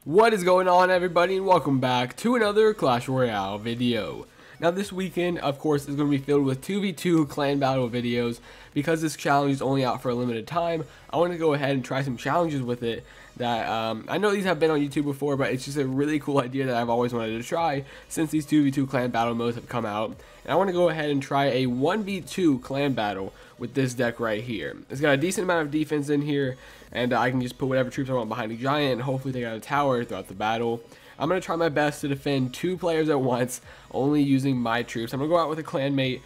What is going on, everybody, and welcome back to another Clash Royale video. Now this weekend, of course, is going to be filled with 2v2 clan battle videos. Because this challenge is only out for a limited time, I want to go ahead and try some challenges with it that I know these have been on YouTube before, but it's just a really cool idea that I've always wanted to try since these 2v2 clan battle modes have come out. And I want to go ahead and try a 1v2 clan battle with this deck right here. It's got a decent amount of defense in here, and I can just put whatever troops I want behind a giant and hopefully take out a tower throughout the battle. I'm going to try my best to defend two players at once, only using my troops. I'm going to go out with a clanmate.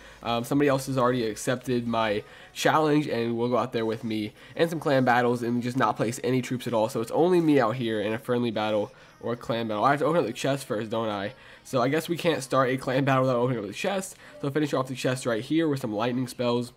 Somebody else has already accepted my challenge and will go out there with me and some clan battles and just not place any troops at all. So it's only me out here in a friendly battle or a clan battle. I have to open up the chest first, don't I? So I guess we can't start a clan battle without opening up the chest. So I'll finish off the chest right here with some lightning spells.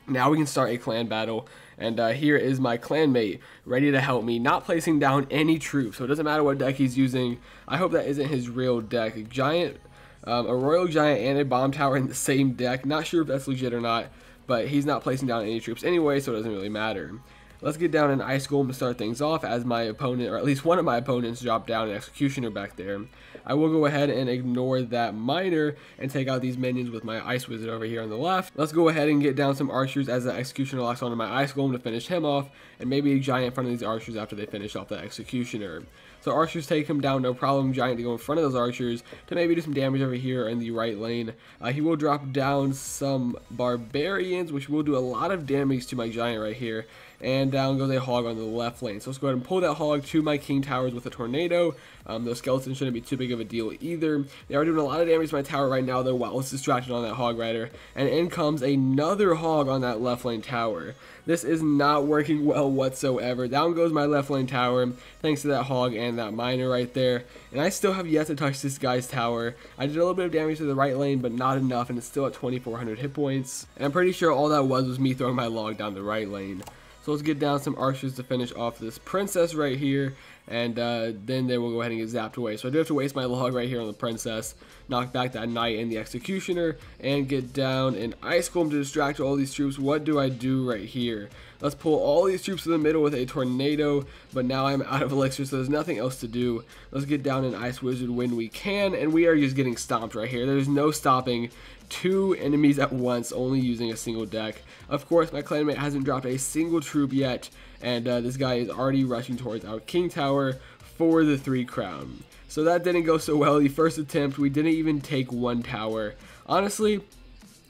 Now we can start a clan battle, and here is my clanmate ready to help me, not placing down any troops, so it doesn't matter what deck he's using. I hope that isn't his real deck. A royal giant and a bomb tower in the same deck. Not sure if that's legit or not, but he's not placing down any troops anyway, so it doesn't really matter. Let's get down an ice golem to start things off, as my opponent, or at least one of my opponents, dropped down an executioner back there. I will go ahead and ignore that miner and take out these minions with my ice wizard over here on the left. Let's go ahead and get down some archers as the executioner locks onto my ice golem to finish him off, and maybe a giant in front of these archers after they finish off that executioner. So archers take him down, no problem. Giant to go in front of those archers to maybe do some damage over here in the right lane. He will drop down some barbarians, which will do a lot of damage to my giant right here. And down goes a hog on the left lane. So let's go ahead and pull that hog to my king towers with a tornado. Those skeletons shouldn't be too big of a deal either. They are doing a lot of damage to my tower right now, though, while it's distracted on that hog rider. And in comes another hog on that left lane tower. This is not working well whatsoever. Down goes my left lane tower, thanks to that hog and that miner right there. And I still have yet to touch this guy's tower. I did a little bit of damage to the right lane, but not enough, and it's still at 2,400 hit points. And I'm pretty sure all that was me throwing my log down the right lane. So let's get down some archers to finish off this princess right here, and then they will go ahead and get zapped away. So I do have to waste my log right here on the princess, knock back that knight and the executioner, and get down an ice golem to distract all these troops. What do I do right here? Let's pull all these troops to the middle with a tornado, but now I'm out of elixir, so there's nothing else to do. Let's get down an ice wizard when we can, and we are just getting stomped right here. There's no stopping two enemies at once, only using a single deck. Of course, my clanmate hasn't dropped a single troop yet, and this guy is already rushing towards our king tower for the 3 crown. So that didn't go so well. The first attempt, we didn't even take one tower. Honestly,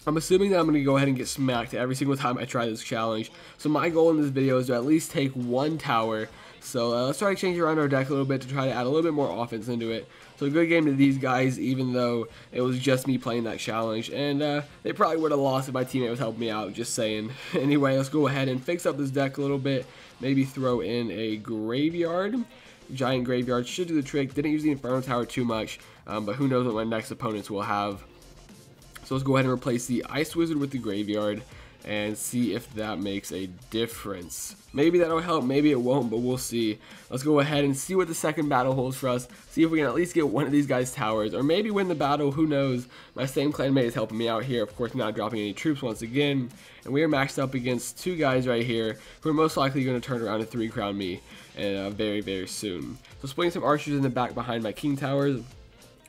I'm assuming that I'm going to go ahead and get smacked every single time I try this challenge. So my goal in this video is to at least take one tower. So let's try to change around our deck a little bit to try to add a little bit more offense into it. So a good game to these guys, even though it was just me playing that challenge. And they probably would have lost if my teammate was helping me out, just saying. Anyway, let's go ahead and fix up this deck a little bit. Maybe throw in a graveyard. Giant graveyard should do the trick. Didn't use the Inferno Tower too much, but who knows what my next opponents will have. So let's go ahead and replace the Ice Wizard with the Graveyard and see if that makes a difference. Maybe that'll help, maybe it won't, but we'll see. Let's go ahead and see what the second battle holds for us. See if we can at least get one of these guys' towers, or maybe win the battle, who knows. My same clanmate is helping me out here, of course not dropping any troops once again. And we are matched up against two guys right here who are most likely going to turn around and 3 crown me very, very soon. So splitting some archers in the back behind my king towers.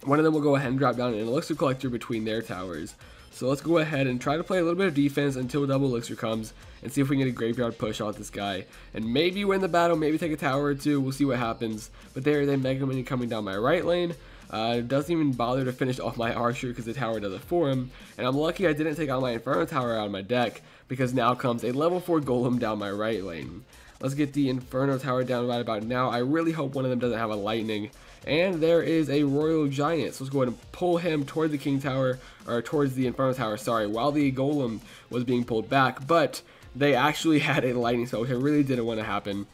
One of them will go ahead and drop down an elixir collector between their towers. So let's go ahead and try to play a little bit of defense until double elixir comes and see if we can get a graveyard push on this guy and maybe win the battle, maybe take a tower or two. We'll see what happens. But there is a Mega Minion coming down my right lane. Doesn't even bother to finish off my archer because the tower does it for him. And I'm lucky I didn't take out my Inferno Tower out of my deck, because now comes a level 4 golem down my right lane. Let's get the Inferno Tower down right about now. I really hope one of them doesn't have a lightning. And there is a Royal Giant, so let's go ahead and pull him toward the King Tower, or towards the Inferno Tower, sorry, while the Golem was being pulled back. But they actually had a lightning spell, which I really didn't want to happen.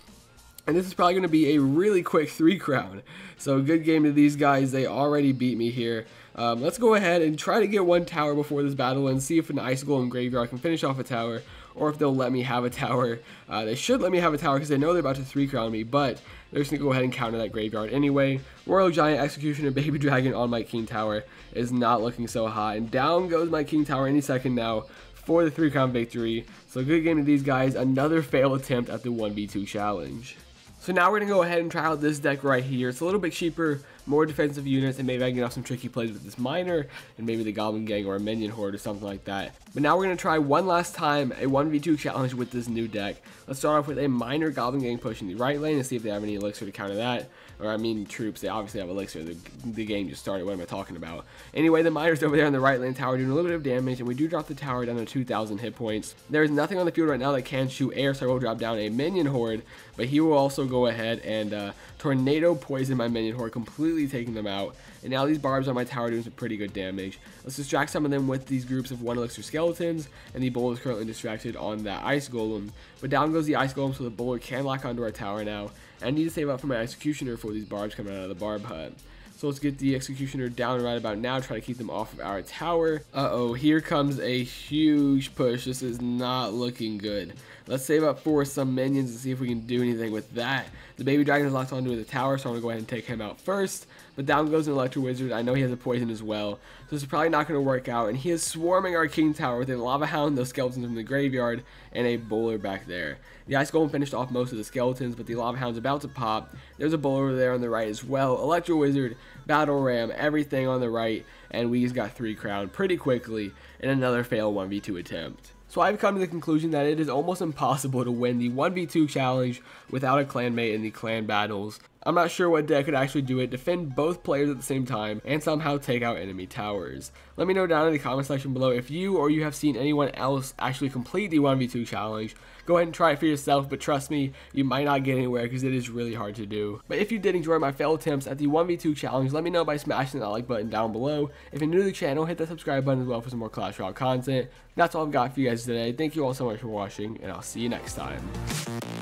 And this is probably going to be a really quick 3 crown. So good game to these guys. They already beat me here. Let's go ahead and try to get one tower before this battle and see if an Ice Golem Graveyard can finish off a tower, or if they'll let me have a tower. They should let me have a tower because they know they're about to 3 crown me, but they're just going to go ahead and counter that Graveyard anyway. Royal Giant, Executioner, Baby Dragon on my King Tower is not looking so hot. And down goes my King Tower any second now for the 3 crown victory. So good game to these guys. Another fail attempt at the 1v2 challenge. So now we're going to go ahead and try out this deck right here. It's a little bit cheaper, more defensive units, and maybe I can get off some tricky plays with this miner, and maybe the Goblin Gang or a Minion Horde or something like that. But now we're going to try one last time a 1v2 challenge with this new deck. Let's start off with a miner Goblin Gang pushing the right lane and see if they have any elixir to counter that. Or I mean troops, they obviously have elixir, the game just started, what am I talking about? Anyway, the miner's over there on the right lane tower doing a little bit of damage, and we do drop the tower down to 2,000 hit points. There is nothing on the field right now that can shoot air, so I will drop down a Minion Horde, but he will also go ahead and tornado poison my Minion Horde, completely taking them out. And now these barbs on my tower doing some pretty good damage. Let's distract some of them with these groups of 1 elixir skeletons, and the bull is currently distracted on that ice golem. But down goes the ice golem, so the bull can lock onto our tower now. And I need to save up for my executioner for these barbs coming out of the barb hut. So let's get the executioner down right about now, try to keep them off of our tower. Uh-oh, here comes a huge push. This is not looking good. Let's save up for some minions and see if we can do anything with that. The baby dragon is locked onto the tower, so I'm going to go ahead and take him out first. But down goes an electro wizard. I know he has a poison as well, so this is probably not going to work out. And he is swarming our king tower with a lava hound, those skeletons from the graveyard, and a bowler back there. The ice golem finished off most of the skeletons, but the lava hound's about to pop. There's a bowler over there on the right as well. Electro wizard, battle ram, everything on the right, and we just got 3 crowned pretty quickly in another fail 1v2 attempt. So I've come to the conclusion that it is almost impossible to win the 1v2 challenge without a clanmate in the clan battles. I'm not sure what deck could actually do it, defend both players at the same time, and somehow take out enemy towers. Let me know down in the comment section below if you or you have seen anyone else actually complete the 1v2 challenge. Go ahead and try it for yourself, but trust me, you might not get anywhere because it is really hard to do. But if you did enjoy my failed attempts at the 1v2 challenge, let me know by smashing that like button down below. If you're new to the channel, hit that subscribe button as well for some more Clash Royale content. That's all I've got for you guys today. Thank you all so much for watching, and I'll see you next time.